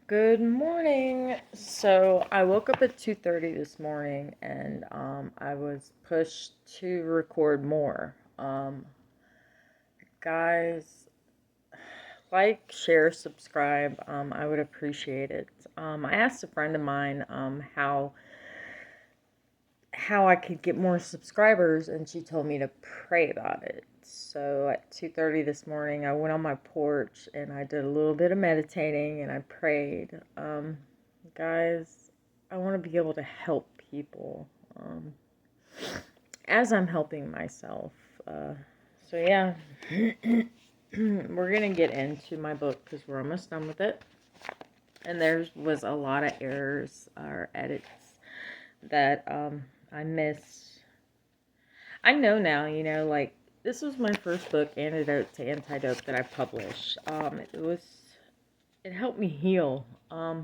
Good morning. So I woke up at 2:30 this morning and I was pushed to record more. Guys, like, share, subscribe. I would appreciate it. I asked a friend of mine how I could get more subscribers, and she told me to pray about it. So at 2:30 this morning, I went on my porch and I did a little bit of meditating and I prayed. Guys, I want to be able to help people as I'm helping myself. So yeah, we're gonna get into my book because we're almost done with it. And there was a lot of errors or edits that I missed. I know now, like, this was my first book, Antidote to Antidote, that I published. It helped me heal. I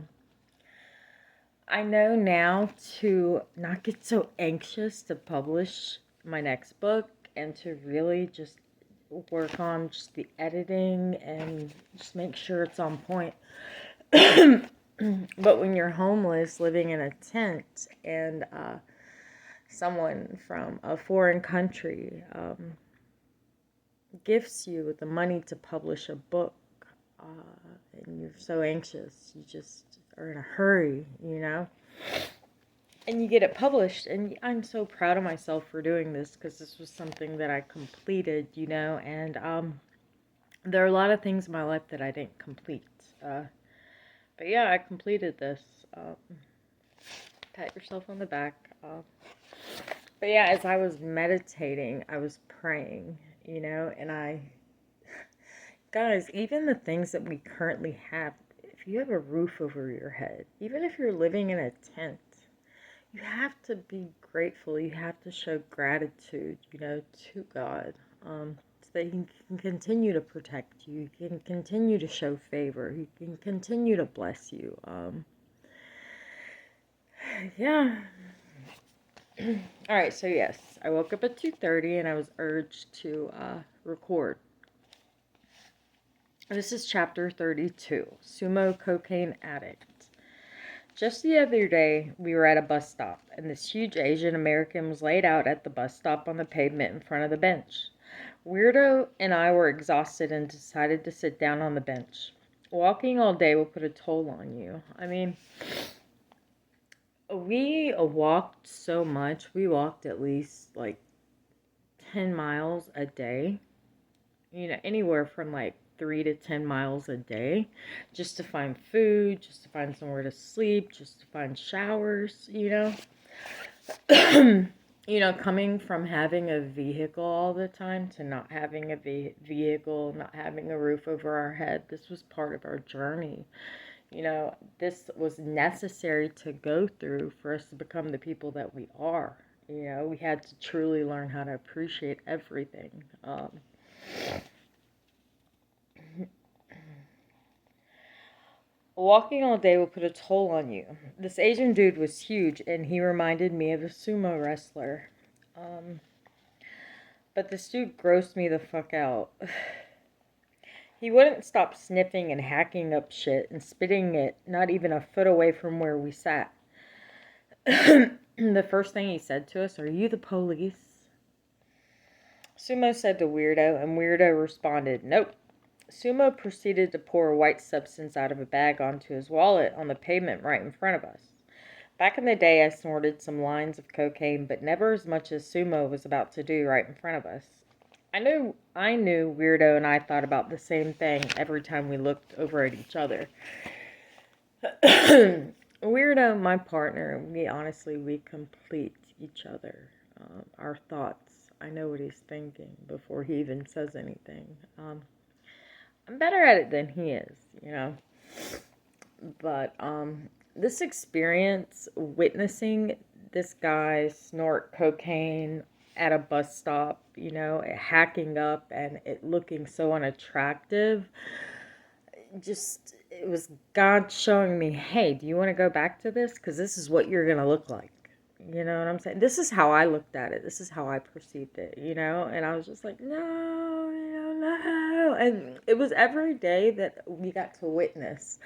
know now to not get so anxious to publish my next book and to really just work on just the editing and just make sure it's on point. But when you're homeless, living in a tent, and someone from a foreign country gifts you with the money to publish a book, and you're so anxious, you just are in a hurry, and you get it published, and I'm so proud of myself for doing this because this was something that I completed, and there are a lot of things in my life that I didn't complete. But yeah, I completed this. Pat yourself on the back. But yeah, as I was meditating, I was praying, and guys, even the things that we currently have, if you have a roof over your head, even if you're living in a tent, you have to be grateful. You have to show gratitude, to God, so that He can continue to protect you. He can continue to show favor. He can continue to bless you. Yeah. All right. So yes, I woke up at 2:30 and I was urged to record. This is chapter 32, Sumo Cocaine Addict. Just the other day, we were at a bus stop, and this huge Asian American was laid out at the bus stop on the pavement in front of the bench. Weirdo and I were exhausted and decided to sit down on the bench. Walking all day will put a toll on you. I mean, we walked so much. We walked at least like 10 miles a day. Anywhere from like 3 to 10 miles a day, just to find food, just to find somewhere to sleep, just to find showers, coming from having a vehicle all the time to not having a vehicle, not having a roof over our head, this was part of our journey. This was necessary to go through for us to become the people that we are. We had to truly learn how to appreciate everything. Walking all day will put a toll on you. This Asian dude was huge, and he reminded me of a sumo wrestler. But this dude grossed me the fuck out. He wouldn't stop sniffing and hacking up shit and spitting it not even a foot away from where we sat. The first thing he said to us, "Are you the police?" Sumo said to Weirdo, and Weirdo responded, "Nope." Sumo proceeded to pour a white substance out of a bag onto his wallet on the pavement right in front of us. Back in the day, I snorted some lines of cocaine, but never as much as Sumo was about to do right in front of us. I knew Weirdo and I thought about the same thing every time we looked over at each other. Weirdo, my partner, we complete each other. Our thoughts. I know what he's thinking before he even says anything. I'm better at it than he is, But this experience, witnessing this guy snort cocaine at a bus stop, hacking up and it looking so unattractive, it was God showing me, hey, do you want to go back to this? Because this is what you're going to look like. You know what I'm saying? This is how I looked at it. This is how I perceived it, And I was just like, no, no. And it was every day that we got to witness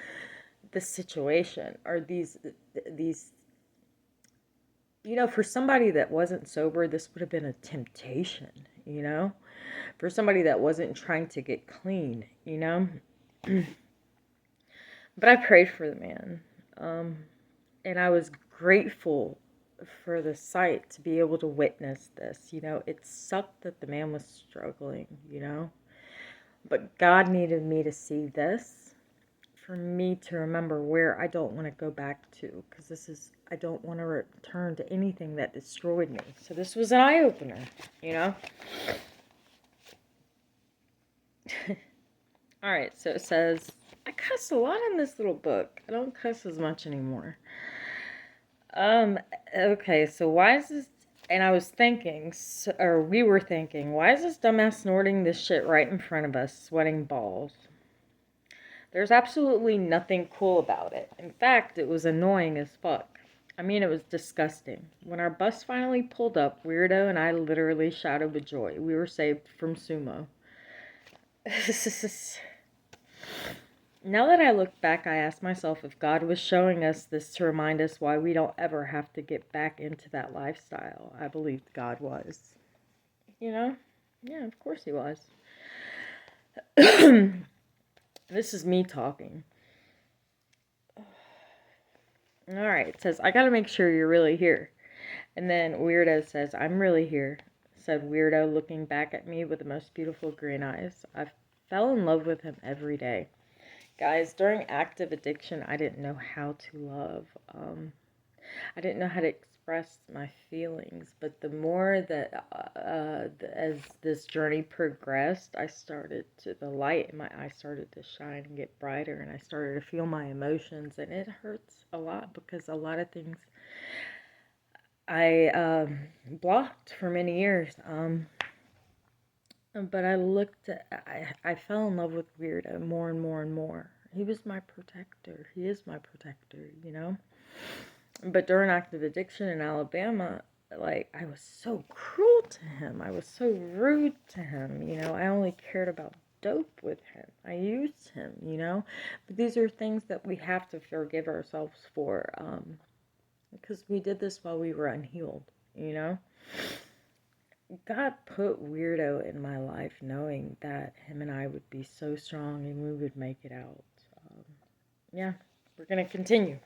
the situation, or these, for somebody that wasn't sober, this would have been a temptation, for somebody that wasn't trying to get clean. But I prayed for the man, and I was grateful for the sight to be able to witness this. It sucked that the man was struggling. But God needed me to see this for me to remember where I don't want to go back to, because I don't want to return to anything that destroyed me. So this was an eye-opener. Alright, so it says, I cuss a lot in this little book. I don't cuss as much anymore. Okay, so why is this, and I was thinking, or we were thinking, why is this dumbass snorting this shit right in front of us, sweating balls? There's absolutely nothing cool about it. In fact, it was annoying as fuck. I mean, it was disgusting. When our bus finally pulled up, Weirdo and I literally shouted with joy. We were saved from sumo. Now that I look back, I ask myself if God was showing us this to remind us why we don't ever have to get back into that lifestyle. I believed God was. Yeah, of course he was. This is me talking. Alright, it says, I gotta make sure you're really here. And then Weirdo says, I'm really here, said Weirdo, looking back at me with the most beautiful green eyes. I fell in love with him every day. Guys, during active addiction, I didn't know how to love. I didn't know how to express my feelings, but the more that, as this journey progressed, the light in my eyes started to shine and get brighter, and I started to feel my emotions, and it hurts a lot because a lot of things I blocked for many years. But I fell in love with Weirdo more and more and more. He was my protector. He is my protector. But during active addiction in Alabama, I was so cruel to him. I was so rude to him. I only cared about dope with him. I used him, But these are things that we have to forgive ourselves for, because we did this while we were unhealed. God put Weirdo in my life knowing that him and I would be so strong and we would make it out. Yeah, we're going to continue.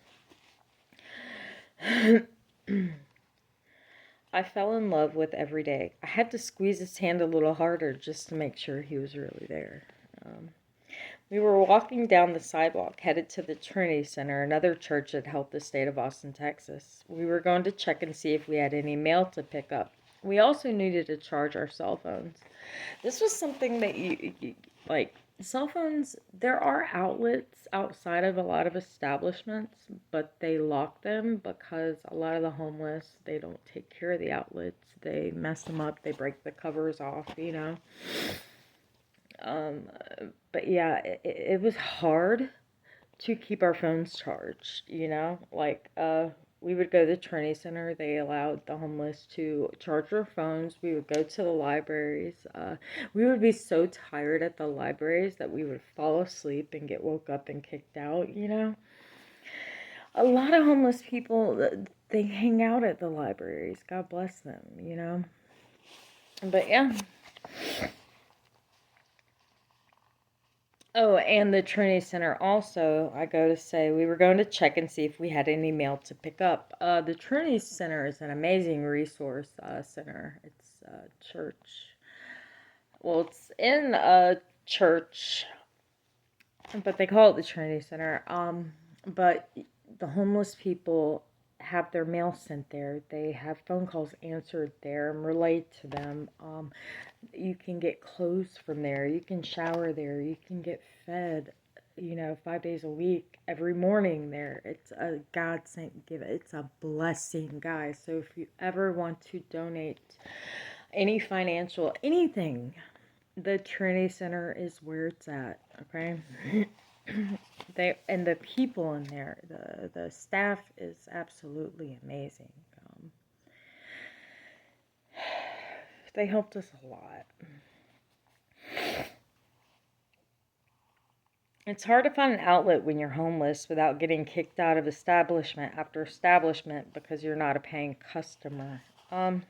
I fell in love with every day. I had to squeeze his hand a little harder just to make sure he was really there. We were walking down the sidewalk, headed to the Trinity Center, another church that helped the state of Austin, Texas. We were going to check and see if we had any mail to pick up. We also needed to charge our cell phones. This was something that cell phones, there are outlets outside of a lot of establishments, but they lock them because a lot of the homeless, they don't take care of the outlets. They mess them up. They break the covers off. But yeah, it was hard to keep our phones charged, we would go to the Trinity Center. They allowed the homeless to charge their phones. We would go to the libraries. We would be so tired at the libraries that we would fall asleep and get woke up and kicked out. A lot of homeless people, they hang out at the libraries. God bless them. But yeah. Oh, and the Trinity Center also, I go to say, we were going to check and see if we had any mail to pick up. The Trinity Center is an amazing resource center. It's a church. Well, it's in a church, but they call it the Trinity Center. But the homeless people have their mail sent there. They have phone calls answered there and relate to them. You can get clothes from there. You can shower there. You can get fed, 5 days a week, every morning there. It's a God-sent gift. It's a blessing, guys. So if you ever want to donate any financial, anything, the Trinity Center is where it's at, okay? And the people in there, the staff is absolutely amazing. They helped us a lot. It's hard to find an outlet when you're homeless without getting kicked out of establishment after establishment because you're not a paying customer. And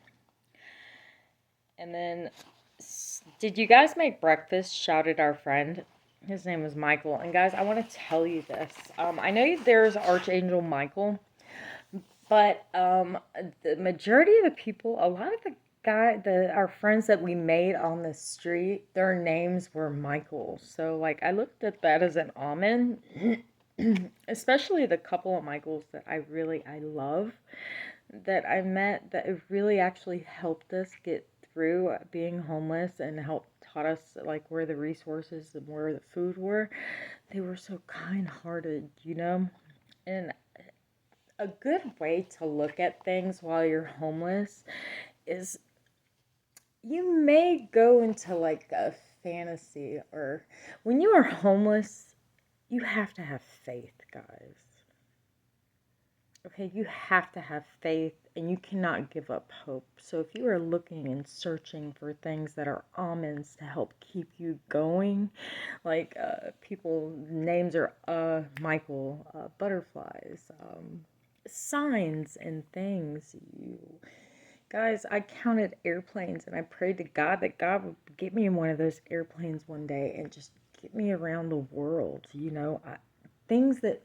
then, did you guys make breakfast? Shouted our friend. His name was Michael. And guys, I want to tell you this. I know there's Archangel Michael, but the majority of the people, a lot of our friends that we made on the street, their names were Michael. So like, I looked at that as an omen, especially the couple of Michaels that I love, that I met, that it really actually helped us get through being homeless and helped taught us like where the resources and where the food were. They were so kind-hearted, and a good way to look at things while you're homeless is you may go into like a fantasy, or when you are homeless, you have to have faith, guys. Okay, you have to have faith and you cannot give up hope. So if you are looking and searching for things that are omens to help keep you going, like people names are Michael, butterflies, signs and things. Guys, I counted airplanes and I prayed to God that God would get me in one of those airplanes one day and just get me around the world, things that,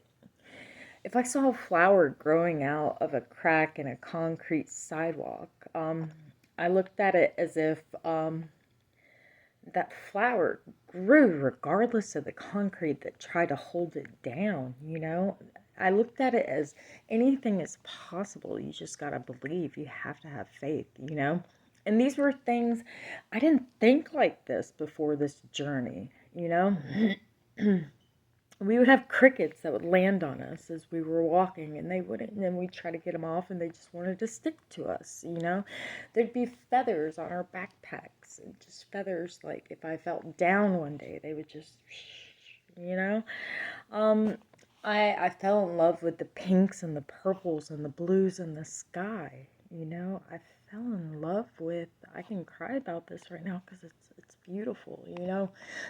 if I saw a flower growing out of a crack in a concrete sidewalk, I looked at it as if that flower grew regardless of the concrete that tried to hold it down, I looked at it as anything is possible. You just got to believe. You have to have faith. And these were things, I didn't think like this before this journey. We would have crickets that would land on us as we were walking, and they wouldn't, and then we'd try to get them off and they just wanted to stick to us. There'd be feathers on our backpacks, and just feathers, like if I felt down one day, they would just, you know. I fell in love with the pinks and the purples and the blues and the sky. I fell in love with. I can cry about this right now because it's beautiful.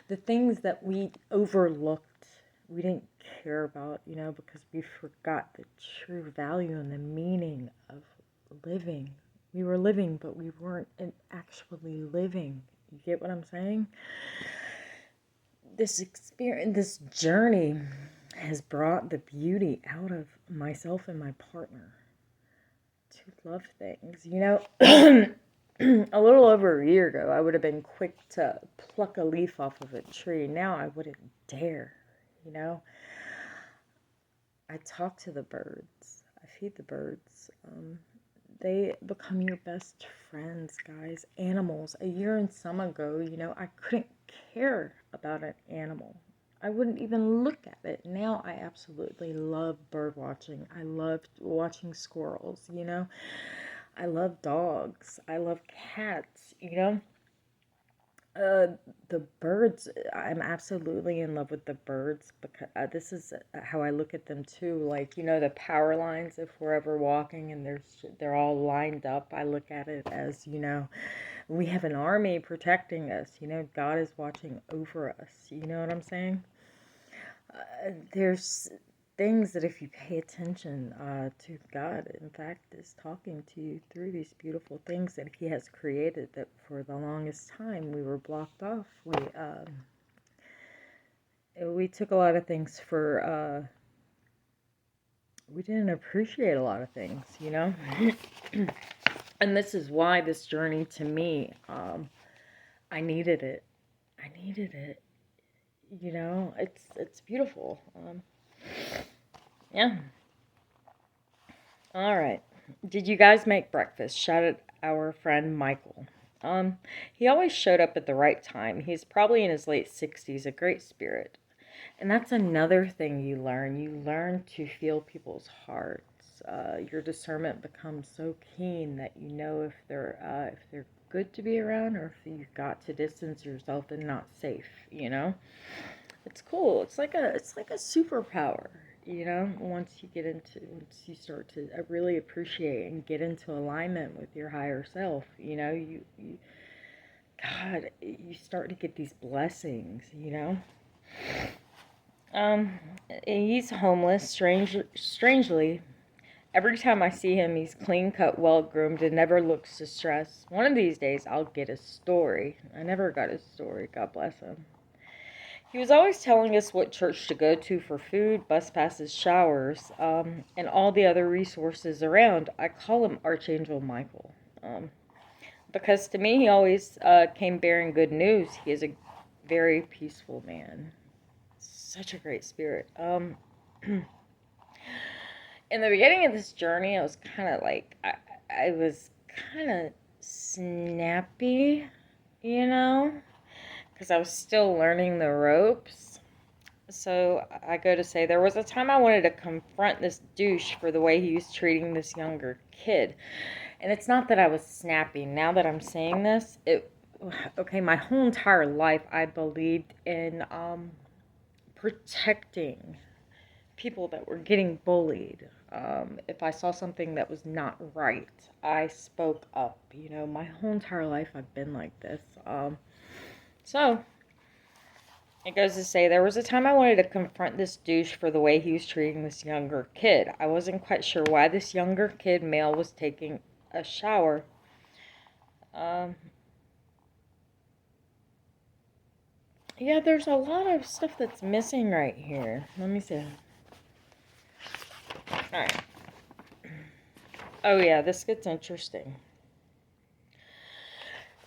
The things that we overlooked, we didn't care about. Because we forgot the true value and the meaning of living. We were living, but we weren't actually living. You get what I'm saying? This experience, this journey has brought the beauty out of myself and my partner to love things. A little over a year ago, I would have been quick to pluck a leaf off of a tree. Now I wouldn't dare. I talk to the birds. I feed the birds. They become your best friends, guys. Animals. A year and some ago, I couldn't care about an animal. I wouldn't even look at it. Now I absolutely love bird watching. I love watching squirrels, I love dogs. I love cats. The birds, I'm absolutely in love with the birds, because this is how I look at them too. Like, the power lines, if we're ever walking and they're all lined up, I look at it as, we have an army protecting us. God is watching over us. You know what I'm saying? There's things that if you pay attention to, God, in fact, is talking to you through these beautiful things that He has created, that for the longest time we were blocked off. We took a lot of things for, we didn't appreciate a lot of things, And this is why this journey, to me, I needed it. I needed it. It's beautiful. Yeah. All right. Did you guys make breakfast? Shouted our friend Michael. He always showed up at the right time. He's probably in his late 60s, a great spirit. And that's another thing you learn. You learn to feel people's hearts. Your discernment becomes so keen that you know if they're good to be around, or if you've got to distance yourself and not safe. It's cool. It's like a superpower. Once you start to really appreciate and get into alignment with your higher self, God, you start to get these blessings. Um, he's homeless, strangely. Every time I see him, he's clean cut, well groomed, and never looks distressed. One of these days, I'll get his story. I never got his story, God bless him. He was always telling us what church to go to for food, bus passes, showers, and all the other resources around. I call him Archangel Michael. Because to me, he always came bearing good news. He is a very peaceful man. Such a great spirit. In the beginning of this journey, I was kind of like, I was kind of snappy, you know, because I was still learning the ropes. So I go to say, there was a time I wanted to confront this douche for the way he was treating this younger kid. And it's not that I was snappy. Now that I'm saying this, okay, my whole entire life I believed in protecting people that were getting bullied. If I saw something that was not right, I spoke up. You know, my whole entire life I've been like this. So, it goes to say, there was a time I wanted to confront this douche for the way he was treating this younger kid. I wasn't quite sure why this younger kid, male, was taking a shower. Yeah, there's a lot of stuff that's missing right here. Let me see. Alright. Oh yeah, this gets interesting.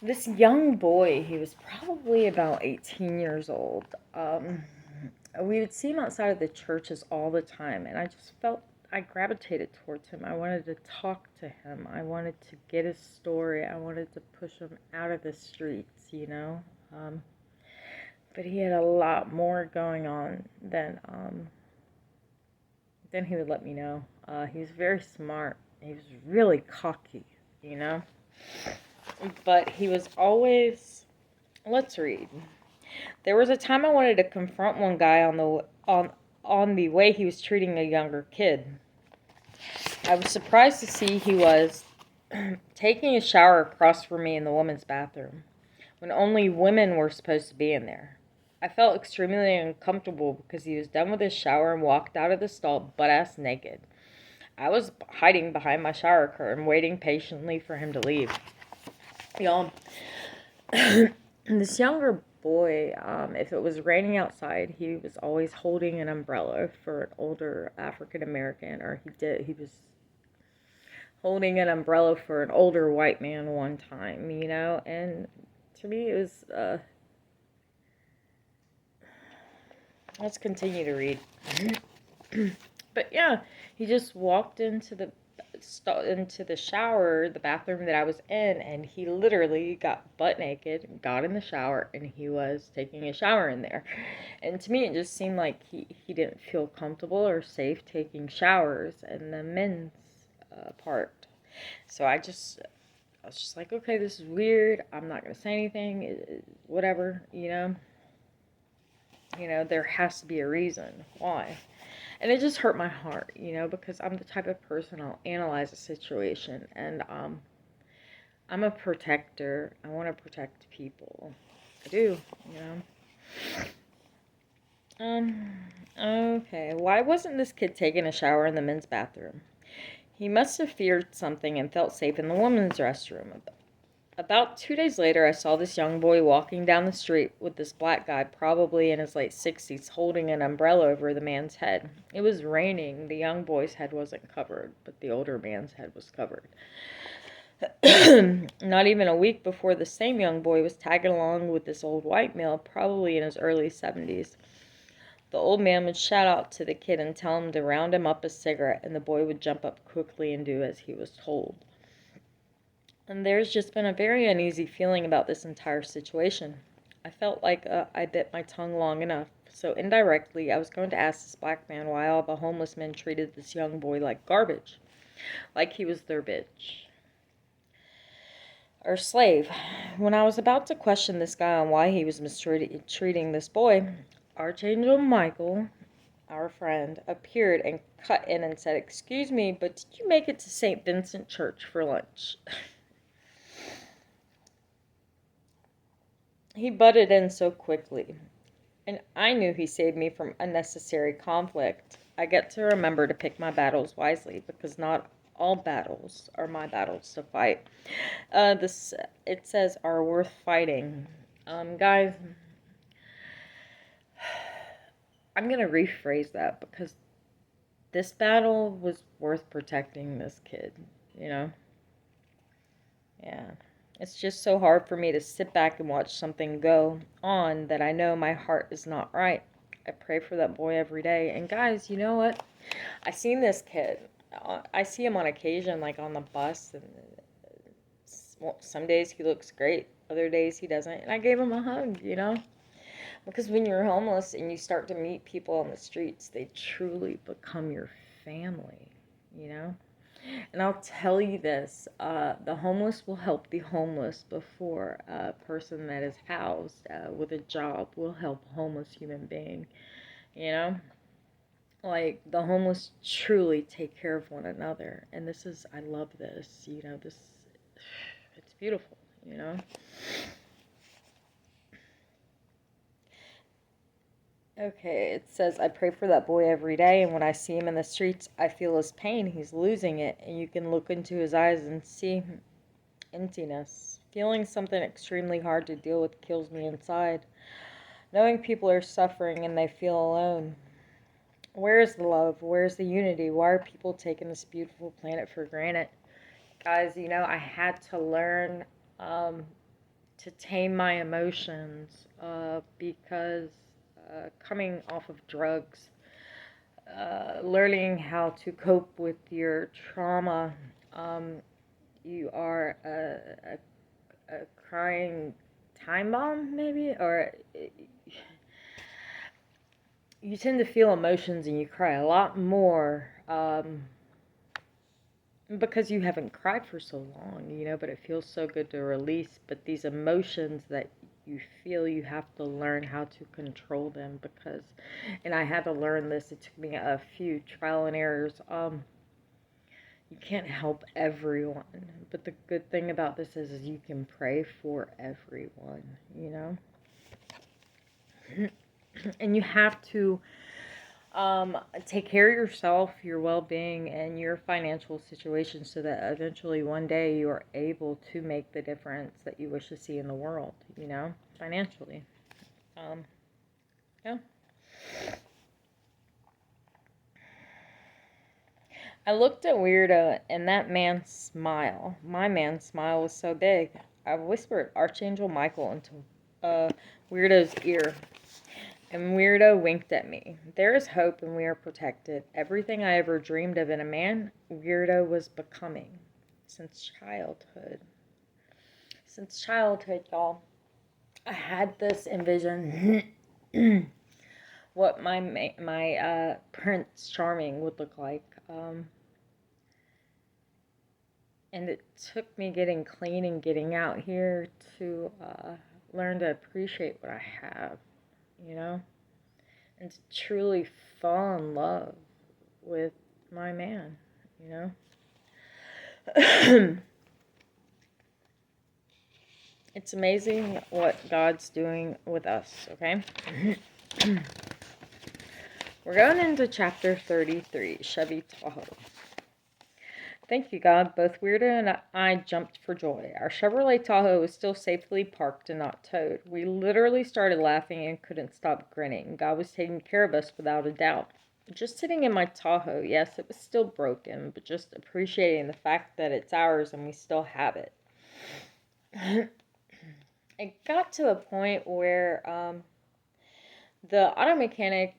This young boy, he was probably about 18 years old. We would see him outside of the churches all the time, and I just felt I gravitated towards him. I wanted to talk to him. I wanted to get his story. I wanted to push him out of the streets, you know. But he had a lot more going on than he would let me know. He was very smart. He was really cocky, you know. But he was always. Let's read. There was a time I wanted to confront one guy on the way he was treating a younger kid. I was surprised to see he was taking a shower across from me in the women's bathroom, when only women were supposed to be in there. I felt extremely uncomfortable because he was done with his shower and walked out of the stall butt-ass naked. I was hiding behind my shower curtain, waiting patiently for him to leave. Y'all, this younger boy, if it was raining outside, he was always holding an umbrella for an older African American, or he was holding an umbrella for an older white man one time, you know, and to me it was, let's continue to read. But yeah, he just walked into the shower, the bathroom that I was in, and he literally got butt naked, got in the shower, and he was taking a shower in there. And to me, it just seemed like he didn't feel comfortable or safe taking showers in the men's part. So I was just like, okay, this is weird. I'm not gonna say anything. Whatever, you know. You know, there has to be a reason why. And it just hurt my heart, you know, because I'm the type of person, I'll analyze a situation, and I'm a protector. I want to protect people. I do, you know. Okay. Why wasn't this kid taking a shower in the men's bathroom? He must have feared something and felt safe in the women's restroom. About 2 days later, I saw this young boy walking down the street with this black guy, probably in his late 60s, holding an umbrella over the man's head. It was raining. The young boy's head wasn't covered, but the older man's head was covered. Not even a week before, the same young boy was tagging along with this old white male, probably in his early 70s. The old man would shout out to the kid and tell him to round him up a cigarette, and the boy would jump up quickly and do as he was told. And there's just been a very uneasy feeling about this entire situation. I felt like I bit my tongue long enough, so indirectly I was going to ask this black man why all the homeless men treated this young boy like garbage, like he was their bitch or slave. When I was about to question this guy on why he was mistreating this boy, Archangel Michael, our friend, appeared and cut in and said, "Excuse me, but did you make it to St. Vincent Church for lunch?" He butted in so quickly. And I knew he saved me from unnecessary conflict. I get to remember to pick my battles wisely because not all battles are my battles to fight. This it says are worth fighting. Guys, I'm gonna rephrase that because this battle was worth protecting this kid. You know, yeah. It's just so hard for me to sit back and watch something go on that I know my heart is not right. I pray for that boy every day. And guys, you know what? I seen this kid. I see him on occasion, like on the bus, and some days he looks great, other days he doesn't. And I gave him a hug, you know? Because when you're homeless and you start to meet people on the streets, they truly become your family, you know? And I'll tell you this, the homeless will help the homeless before a person that is housed with a job will help a homeless human being, you know? Like, the homeless truly take care of one another. And this is, I love this, you know, it's beautiful, you know? Okay, it says, I pray for that boy every day, and when I see him in the streets, I feel his pain. He's losing it, and you can look into his eyes and see emptiness. Feeling something extremely hard to deal with kills me inside. Knowing people are suffering and they feel alone. Where's the love? Where's the unity? Why are people taking this beautiful planet for granted? Guys, you know, I had to learn to tame my emotions because coming off of drugs, learning how to cope with your trauma, you are a crying time bomb, maybe? Or you tend to feel emotions and you cry a lot more because you haven't cried for so long, you know, but it feels so good to release. But these emotions that you feel, you have to learn how to control them because, and I had to learn this, it took me a few trial and errors. You can't help everyone, but the good thing about this is you can pray for everyone, you know? And you have to take care of yourself, your well-being, and your financial situation so that eventually one day you are able to make the difference that you wish to see in the world, you know, financially. Yeah. I looked at Weirdo, and that man's smile, my man's smile, was so big. I whispered Archangel Michael into Weirdo's ear. And Weirdo winked at me. There is hope and we are protected. Everything I ever dreamed of in a man, Weirdo was becoming. Since childhood. Since childhood, y'all. I had this envision what my Prince Charming would look like. And it took me getting clean and getting out here to learn to appreciate what I have, you know? And to truly fall in love with my man, you know? It's amazing what God's doing with us, okay? We're going into chapter 33, Chevy Tahoe. Thank you, God. Both Weirdo and I jumped for joy. Our Chevrolet Tahoe was still safely parked and not towed. We literally started laughing and couldn't stop grinning. God was taking care of us without a doubt. Just sitting in my Tahoe, yes, it was still broken, but just appreciating the fact that it's ours and we still have it. It got to a point where the auto mechanic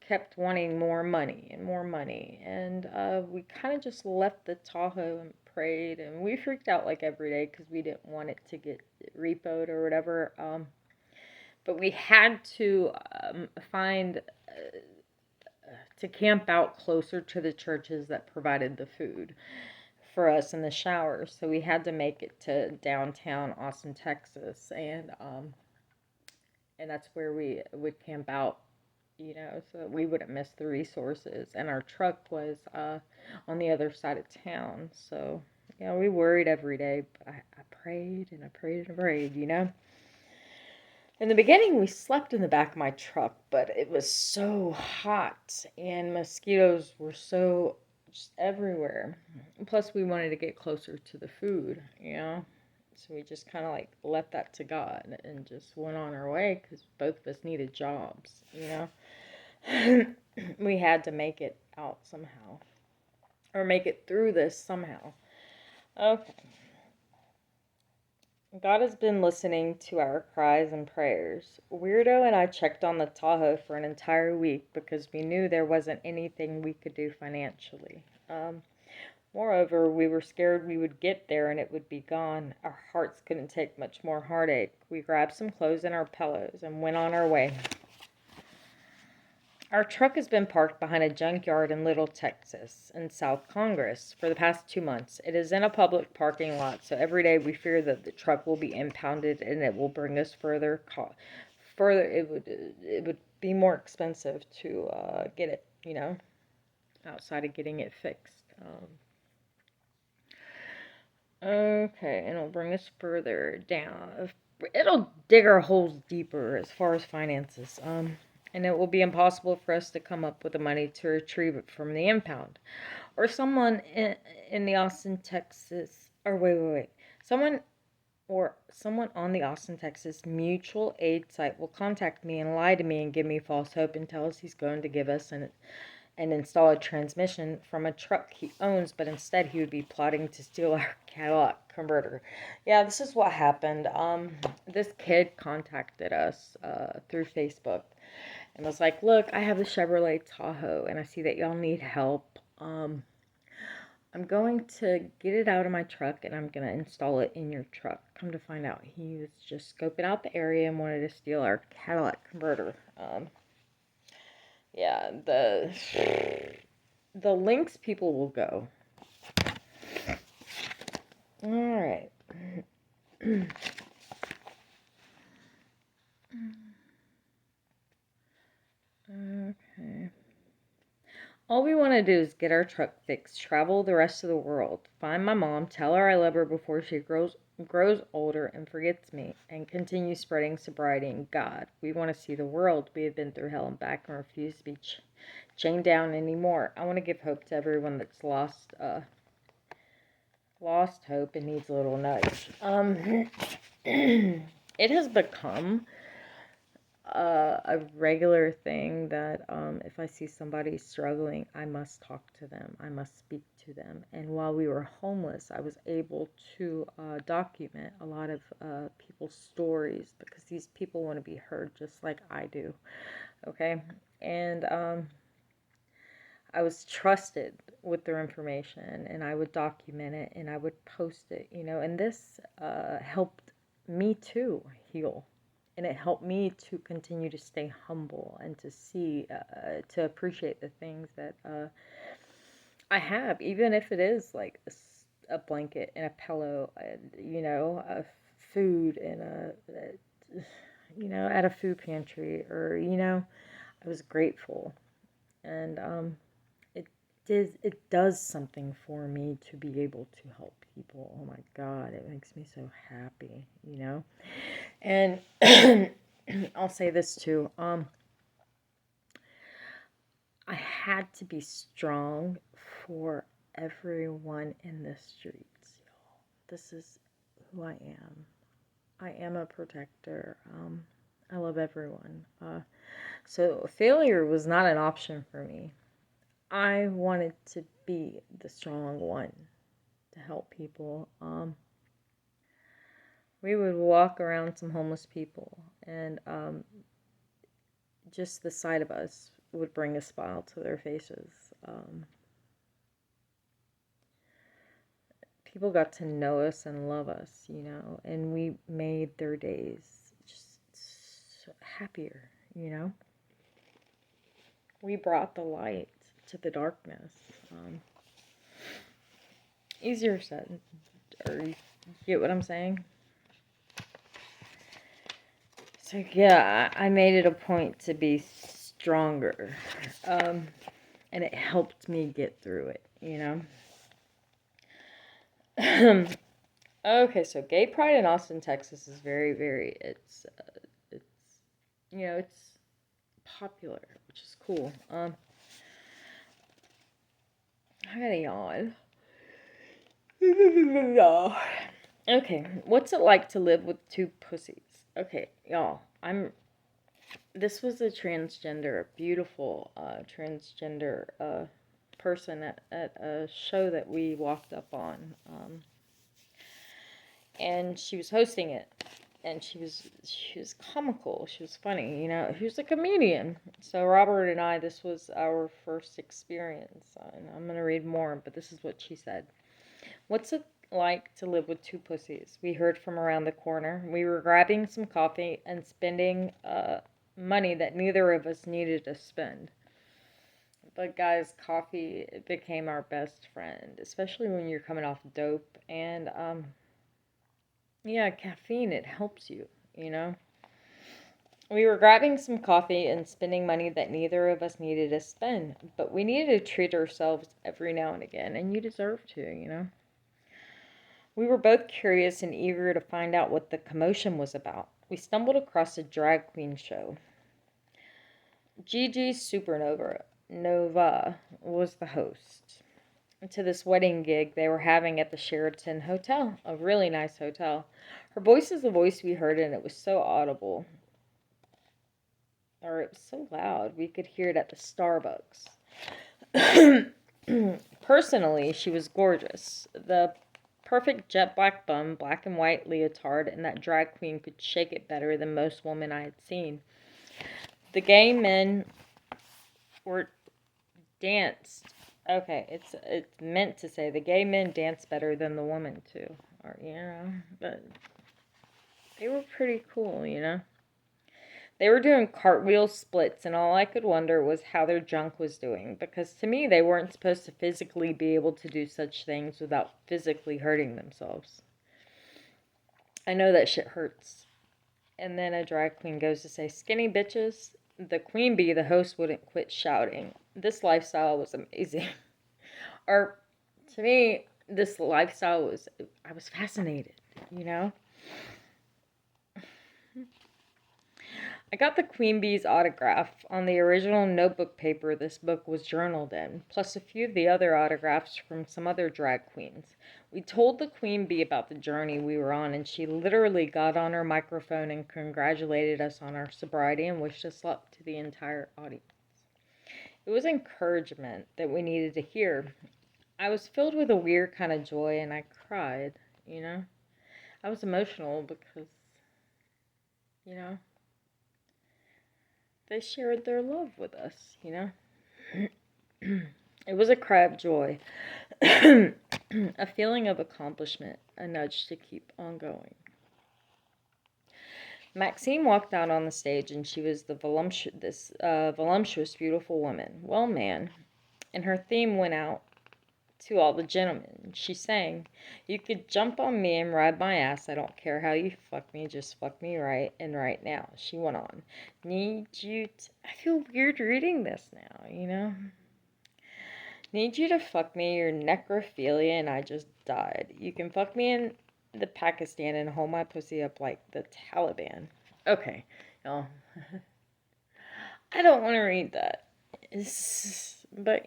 kept wanting more money and more money, and we kind of just left the Tahoe and prayed, and we freaked out like every day because we didn't want it to get repoed or whatever, but we had to find to camp out closer to the churches that provided the food for us in the showers, so we had to make it to downtown Austin, Texas, and that's where we would camp out, you know, so that we wouldn't miss the resources. And our truck was on the other side of town, so you know, we worried every day. But I prayed and I prayed and I prayed, you know. In the beginning, we slept in the back of my truck, but it was so hot and mosquitoes were so just everywhere. Plus, we wanted to get closer to the food, you know? So we just kind of like left that to God and just went on our way because both of us needed jobs, you know? We had to make it out somehow or make it through this somehow. Okay. God has been listening to our cries and prayers. Weirdo and I checked on the Tahoe for an entire week because we knew there wasn't anything we could do financially. Moreover, we were scared we would get there and it would be gone. Our hearts couldn't take much more heartache. We grabbed some clothes and our pillows and went on our way. Our truck has been parked behind a junkyard in Little, Texas, in South Congress, for the past 2 months. It is in a public parking lot, so every day we fear that the truck will be impounded and it will bring us further. It would be more expensive to get it, you know, outside of getting it fixed. Okay, and it'll bring us further down. It'll dig our holes deeper as far as finances. And it will be impossible for us to come up with the money to retrieve it from the impound. Or someone in the Austin, Texas, or wait. Someone on the Austin, Texas mutual aid site will contact me and lie to me and give me false hope and tell us he's going to give us and install a transmission from a truck he owns, but instead he would be plotting to steal our Cadillac converter. Yeah, this is what happened. This kid contacted us through Facebook and was like, "Look, I have the Chevrolet Tahoe, and I see that y'all need help. I'm going to get it out of my truck, and I'm going to install it in your truck." Come to find out, he was just scoping out the area and wanted to steal our Cadillac converter. Yeah, the links people will go. All right. Okay. All we want to do is get our truck fixed, travel the rest of the world, find my mom, tell her I love her before she grows older and forgets me, and continue spreading sobriety and God. We want to see the world. We have been through hell and back and refuse to be chained down anymore. I want to give hope to everyone that's lost hope and needs a little nudge. It has become a regular thing that if I see somebody struggling, I must talk to them. I must speak to them. And while we were homeless, I was able to document a lot of people's stories because these people want to be heard just like I do. Okay? And I was trusted with their information, and I would document it and I would post it, you know, and this helped me to heal. And it helped me to continue to stay humble and to see, to appreciate the things that I have, even if it is like a blanket and a pillow, and, you know, a food and you know, at a food pantry, or, you know, I was grateful. And it does something for me to be able to help people. Oh my God, it makes me so happy, you know? And I'll say this too. I had to be strong for everyone in the streets, y'all. This is who I am. I am a protector. I love everyone. So failure was not an option for me. I wanted to be the strong one to help people. We would walk around some homeless people, and just the sight of us would bring a smile to their faces. People got to know us and love us, you know, and we made their days just happier, you know. We brought the light to the darkness. Easier said, or you get what I'm saying? So yeah, I made it a point to be stronger, and it helped me get through it, you know. Okay, so gay pride in Austin, Texas is very, very, it's popular, which is cool. I gotta yawn. Okay, what's it like to live with two pussies? Okay, y'all, this was a beautiful transgender person at a show that we walked up on. And she was hosting it. And she was comical. She was funny, She was a comedian. So Robert and I, this was our first experience. And I'm gonna read more, but this is what she said. What's it like to live with two pussies? We heard from around the corner. We were grabbing some coffee and spending money that neither of us needed to spend. But guys, coffee became our best friend, especially when you're coming off dope. And yeah, caffeine, it helps you. We were grabbing some coffee and spending money that neither of us needed to spend, but we needed to treat ourselves every now and again, and you deserve to. We were both curious and eager to find out what the commotion was about. We stumbled across a drag queen show. Gigi Supernova was the host to this wedding gig they were having at the Sheraton Hotel, a really nice hotel. Her voice is the voice we heard, and it was so audible. Or it was so loud, we could hear it at the Starbucks. Personally, she was gorgeous. The perfect jet black bun, black and white leotard, and that drag queen could shake it better than most women I had seen. The gay men were danced. Okay, it's meant to say the gay men danced better than the women too, or but they were pretty cool. They were doing cartwheel splits, and all I could wonder was how their junk was doing, because to me they weren't supposed to physically be able to do such things without physically hurting themselves. I know that shit hurts. And then a drag queen goes to say, "Skinny bitches." The queen bee, the host, wouldn't quit shouting. This lifestyle was amazing. Or, to me, this lifestyle I was fascinated. I got the queen bee's autograph on the original notebook paper this book was journaled in, plus a few of the other autographs from some other drag queens. We told the queen bee about the journey we were on, and she literally got on her microphone and congratulated us on our sobriety and wished us luck to the entire audience. It was encouragement that we needed to hear. I was filled with a weird kind of joy, and I cried. I was emotional because, you know, they shared their love with us. It was a cry of joy, a feeling of accomplishment, a nudge to keep on going. Maxine walked out on the stage, and she was this voluptuous, beautiful woman. Well, man, and her theme went out to all the gentlemen. She sang, "You could jump on me and ride my ass. I don't care how you fuck me, just fuck me right and right now." She went on. I feel weird reading this now. "Need you to fuck me, your necrophilia, and I just died. You can fuck me in the Pakistan and hold my pussy up like the Taliban." Okay, y'all. I don't want to read that. But,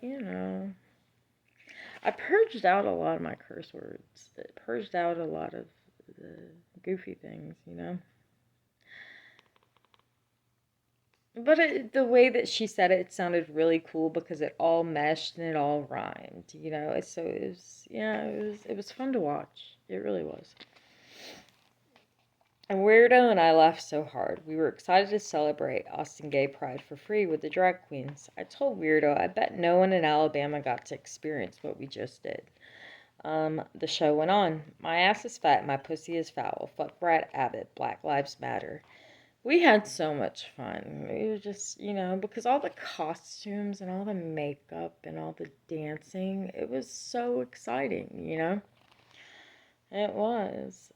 I purged out a lot of my curse words. It purged out a lot of the goofy things. But the way that she said it sounded really cool because it all meshed and it all rhymed. So it was fun to watch. It really was. And Weirdo and I laughed so hard. We were excited to celebrate Austin Gay Pride for free with the drag queens. I told Weirdo I bet no one in Alabama got to experience what we just did. The show went on. "My ass is fat, my pussy is foul. Fuck Brad Abbott. Black Lives Matter." We had so much fun. We were just, because all the costumes and all the makeup and all the dancing, it was so exciting. It was.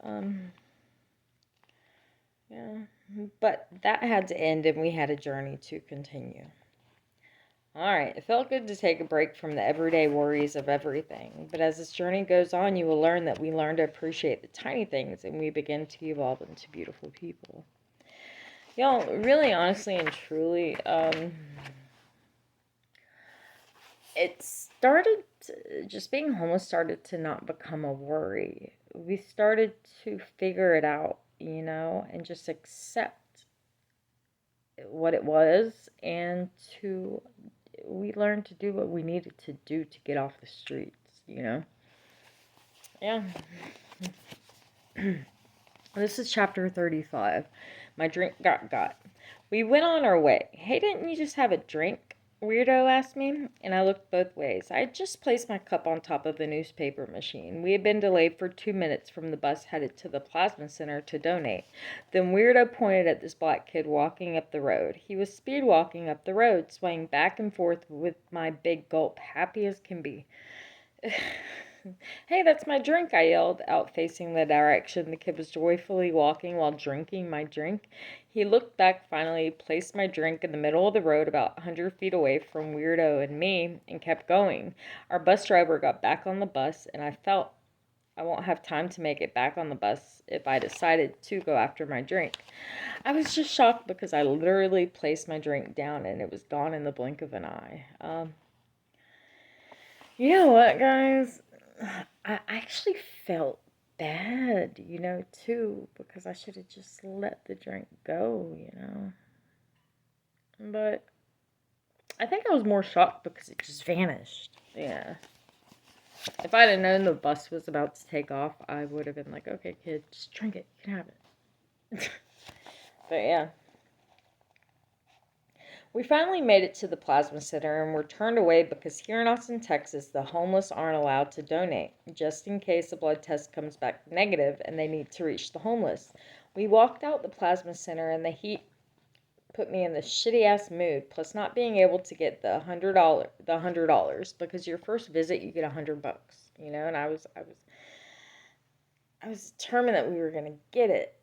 Yeah. But that had to end, and we had a journey to continue. Alright, it felt good to take a break from the everyday worries of everything. But as this journey goes on, you will learn that we learn to appreciate the tiny things, and we begin to evolve into beautiful people. Y'all, really, honestly, and truly, it started, just being homeless started to not become a worry. We started to figure it out, and just accept what it was, and we learned to do what we needed to do to get off the streets. Yeah. This is chapter 35. My drink got. We went on our way. Hey, didn't you just have a drink? Weirdo asked me, and I looked both ways. I had just placed my cup on top of the newspaper machine. We had been delayed for 2 minutes from the bus headed to the plasma center to donate. Then Weirdo pointed at this black kid walking up the road. He was speed walking up the road, swaying back and forth with my big gulp, happy as can be. Hey, that's my drink, I yelled, out facing the direction the kid was joyfully walking while drinking my drink. He looked back, finally placed my drink in the middle of the road about 100 feet away from Weirdo and me, and kept going. Our bus driver got back on the bus, and I felt I won't have time to make it back on the bus if I decided to go after my drink. I was just shocked because I literally placed my drink down and it was gone in the blink of an eye. You know what, guys? I actually felt bad, too, because I should have just let the drink go. But I think I was more shocked because it just vanished. Yeah. If I'd have known the bus was about to take off, I would have been like, okay, kid, just drink it. You can have it. But yeah. We finally made it to the plasma center and were turned away because here in Austin, Texas, the homeless aren't allowed to donate, just in case a blood test comes back negative and they need to reach the homeless. We walked out the plasma center and the heat put me in this shitty ass mood, plus not being able to get the $100 because your first visit you get $100, and I was determined that we were gonna get it.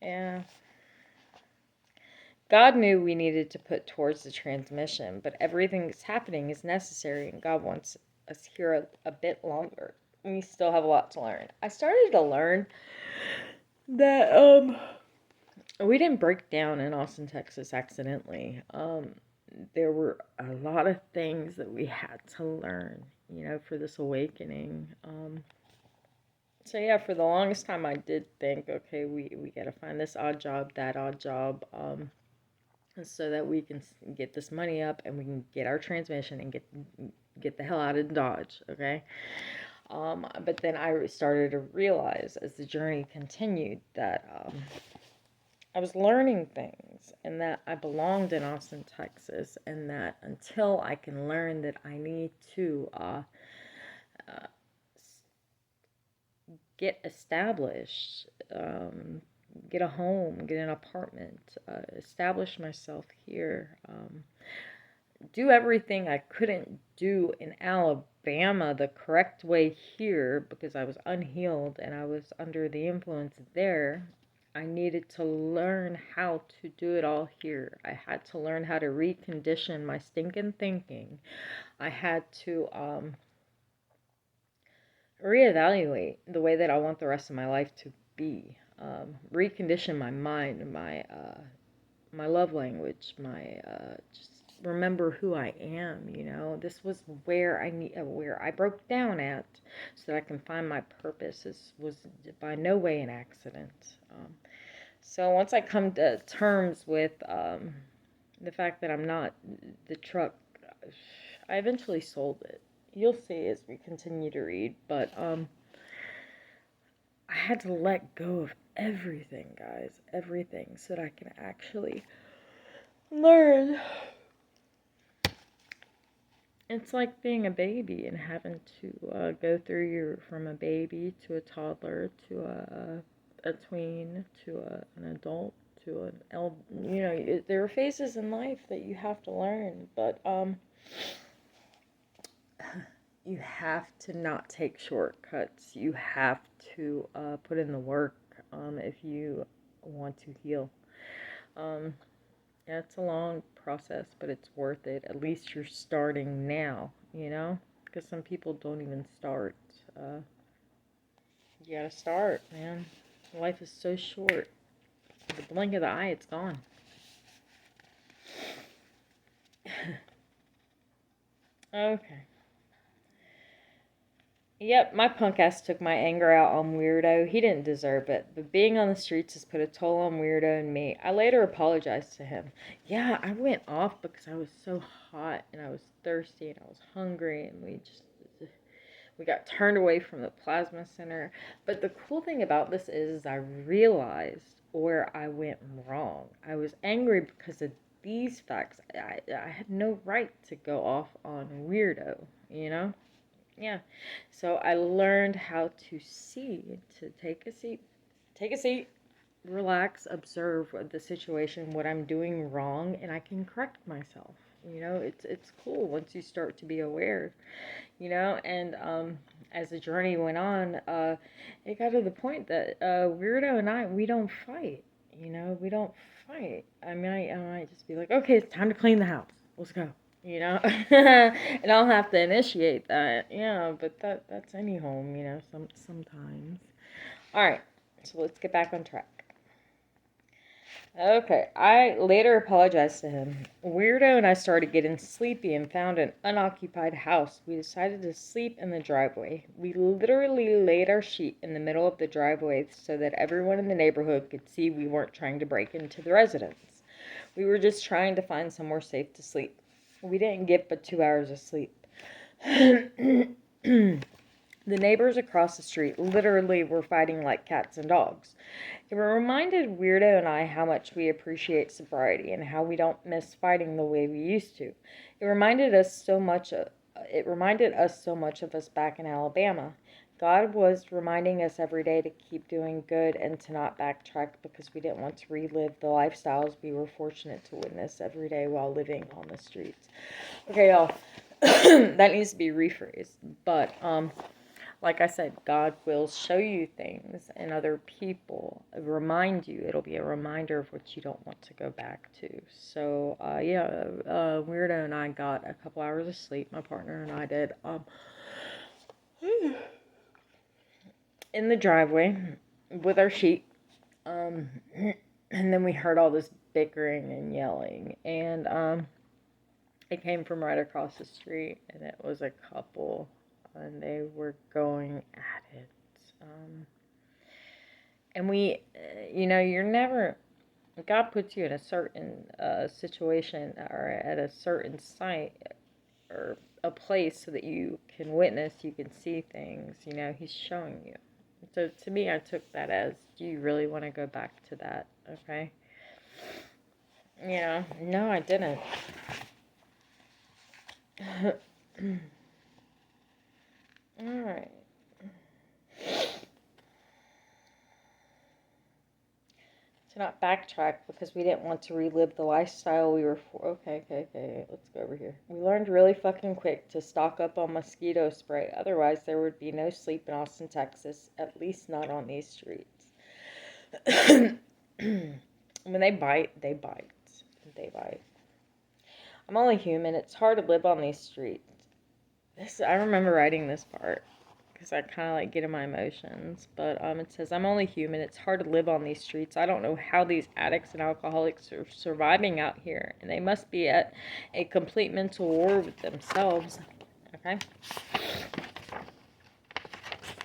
Yeah. God knew we needed to put towards the transmission, but everything that's happening is necessary, and God wants us here a bit longer. We still have a lot to learn. I started to learn that we didn't break down in Austin, Texas accidentally. There were a lot of things that we had to learn, for this awakening. So yeah, for the longest time I did think, okay, we gotta find this odd job, that odd job, so that we can get this money up and we can get our transmission and get the hell out of Dodge, okay? But then I started to realize as the journey continued that I was learning things and that I belonged in Austin, Texas, and that until I can learn that I need to get established, get a home, get an apartment, establish myself here, do everything I couldn't do in Alabama the correct way here because I was unhealed and I was under the influence there. I needed to learn how to do it all here. I had to learn how to recondition my stinking thinking. I had to reevaluate the way that I want the rest of my life to be. Recondition my mind, my love language, my just remember who I am. This was where I broke down at, so that I can find my purpose. This was by no way an accident. So once I come to terms with the fact that I'm not the truck, I eventually sold it. You'll see as we continue to read, but I had to let go of everything, guys, everything, so that I can actually learn. It's like being a baby and having to go through from a baby to a toddler to a tween to an adult to an there are phases in life that you have to learn, but you have to not take shortcuts. You have to put in the work if you want to heal. Yeah, it's a long process, but it's worth it. At least you're starting now, because some people don't even start. You gotta start, man. Life is so short. The blink of the eye, it's gone. Okay. Yep, my punk ass took my anger out on Weirdo. He didn't deserve it, but being on the streets has put a toll on Weirdo and me. I later apologized to him. Yeah, I went off because I was so hot and I was thirsty and I was hungry and we got turned away from the plasma center. But the cool thing about this is I realized where I went wrong. I was angry because of these facts. I had no right to go off on Weirdo, you know? Yeah. So I learned how to take a seat, relax, observe the situation, what I'm doing wrong, and I can correct myself. It's cool once you start to be aware, and as the journey went on, it got to the point that Weirdo and we don't fight. We don't fight. I might just be like, okay, it's time to clean the house. Let's go. And I'll have to initiate that. Yeah, but that's any home, sometimes. All right, so let's get back on track. Okay, I later apologized to him. Weirdo and I started getting sleepy and found an unoccupied house. We decided to sleep in the driveway. We literally laid our sheet in the middle of the driveway so that everyone in the neighborhood could see we weren't trying to break into the residence. We were just trying to find somewhere safe to sleep. We didn't get but 2 hours of sleep. The neighbors across the street literally were fighting like cats and dogs. It reminded Weirdo and I how much we appreciate sobriety and how we don't miss fighting the way we used to. It reminded us so much of us back in Alabama. God was reminding us every day to keep doing good and to not backtrack because we didn't want to relive the lifestyles we were fortunate to witness every day while living on the streets. Okay, y'all. That needs to be rephrased. But like I said, God will show you things and other people remind you. It'll be a reminder of what you don't want to go back to. So, Weirdo and I got a couple hours of sleep. My partner and I did. In the driveway with our sheet. And then we heard all this bickering and yelling. And it came from right across the street. And it was a couple. And they were going at it. And you're never, God puts you in a certain situation or at a certain site or a place so that you can witness, you can see things, He's showing you. So to me, I took that as, do you really want to go back to that? Okay. No, I didn't. All right. To not backtrack because we didn't want to relive the lifestyle we were for. Okay, let's go over here. We learned really fucking quick to stock up on mosquito spray. Otherwise, there would be no sleep in Austin, Texas. At least not on these streets. When they bite, they bite. They bite. I'm only human. It's hard to live on these streets. I remember writing this part because I kind of like get in my emotions. But it says, I'm only human. It's hard to live on these streets. I don't know how these addicts and alcoholics are surviving out here. And they must be at a complete mental war with themselves. Okay?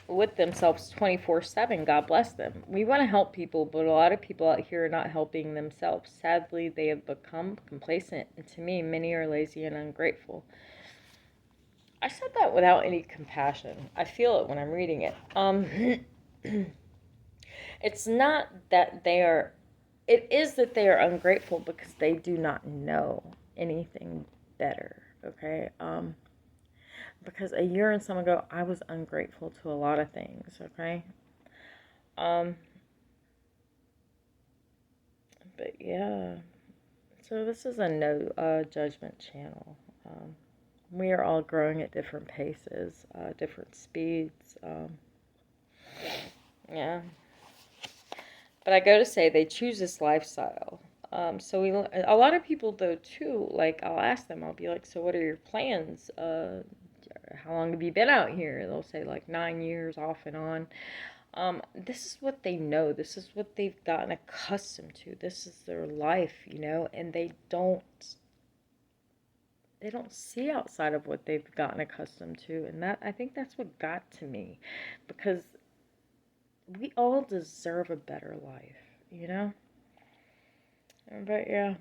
With themselves 24/7. God bless them. We want to help people, but a lot of people out here are not helping themselves. Sadly, they have become complacent. And to me, many are lazy and ungrateful. I said that without any compassion. I feel it when I'm reading it. It's not that it is that they are ungrateful because they do not know anything better, okay? Because a year and some ago, I was ungrateful to a lot of things, okay? But yeah, so this is a no judgment channel. We are all growing at different paces, different speeds. Yeah. But I go to say they choose this lifestyle. So a lot of people though too, like I'll ask them, I'll be like, so what are your plans? How long have you been out here? They'll say like 9 years off and on. This is what they know. This is what they've gotten accustomed to. This is their life, you know, and they don't see outside of what they've gotten accustomed to. And that, I think that's what got to me, because we all deserve a better life, you know? But yeah.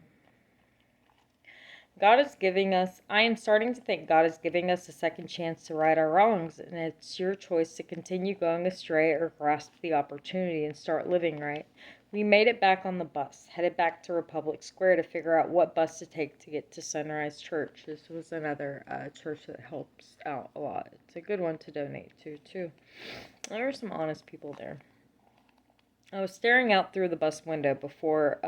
I am starting to think God is giving us a second chance to right our wrongs, and it's your choice to continue going astray or grasp the opportunity and start living right. We made it back on the bus, headed back to Republic Square to figure out what bus to take to get to Sunrise Church. This was another church that helps out a lot. It's a good one to donate to, too. There were some honest people there. I was staring out through the bus window before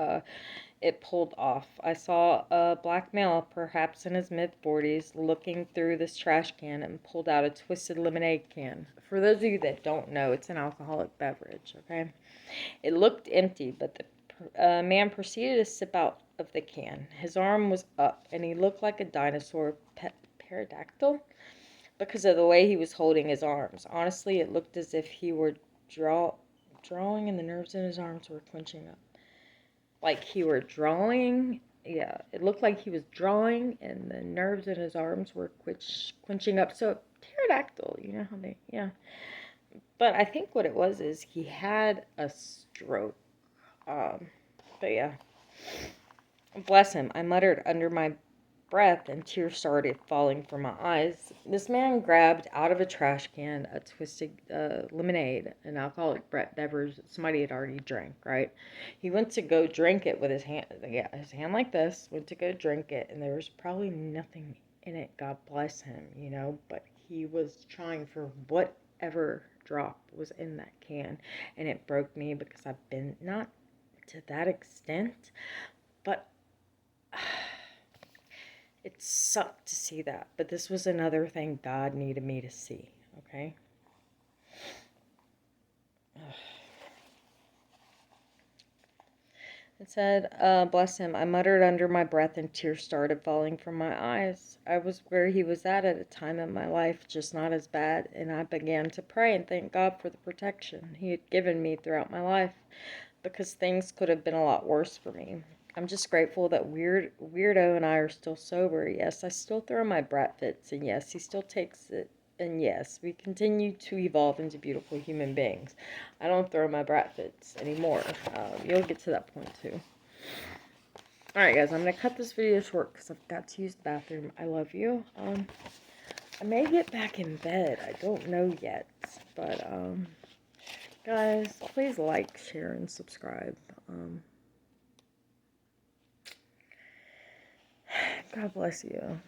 it pulled off. I saw a black male, perhaps in his mid-40s, looking through this trash can and pulled out a Twisted lemonade can. For those of you that don't know, it's an alcoholic beverage, okay? It looked empty, but the man proceeded to sip out of the can. His arm was up, and he looked like a dinosaur pterodactyl because of the way he was holding his arms. Honestly, it looked as if he were drawing and the nerves in his arms were clenching up. Like he were drawing. Yeah, it looked like he was drawing and the nerves in his arms were clenching up. So, pterodactyl, you know how they, yeah. But I think what it was is he had a stroke. But yeah. Bless him, I muttered under my breath, and tears started falling from my eyes. This man grabbed out of a trash can a Twisted lemonade, an alcoholic beverage that somebody had already drank, right? He went to go drink it with his hand, his hand like this, went to go drink it, and there was probably nothing in it, God bless him, you know, but he was trying for whatever drop was in that can, and it broke me because I've been, not to that extent, but it sucked to see that, but this was another thing God needed me to see, okay? It said, bless him. I muttered under my breath and tears started falling from my eyes. I was where he was at a time in my life, just not as bad, and I began to pray and thank God for the protection he had given me throughout my life, because things could have been a lot worse for me. I'm just grateful that Weirdo and I are still sober. Yes, I still throw my brat fits, and yes, he still takes it. And yes, we continue to evolve into beautiful human beings. I don't throw my brat fits anymore. You'll get to that point too. Alright guys, I'm going to cut this video short because I've got to use the bathroom. I love you. I may get back in bed. I don't know yet. But, guys, please like, share, and subscribe. God bless you.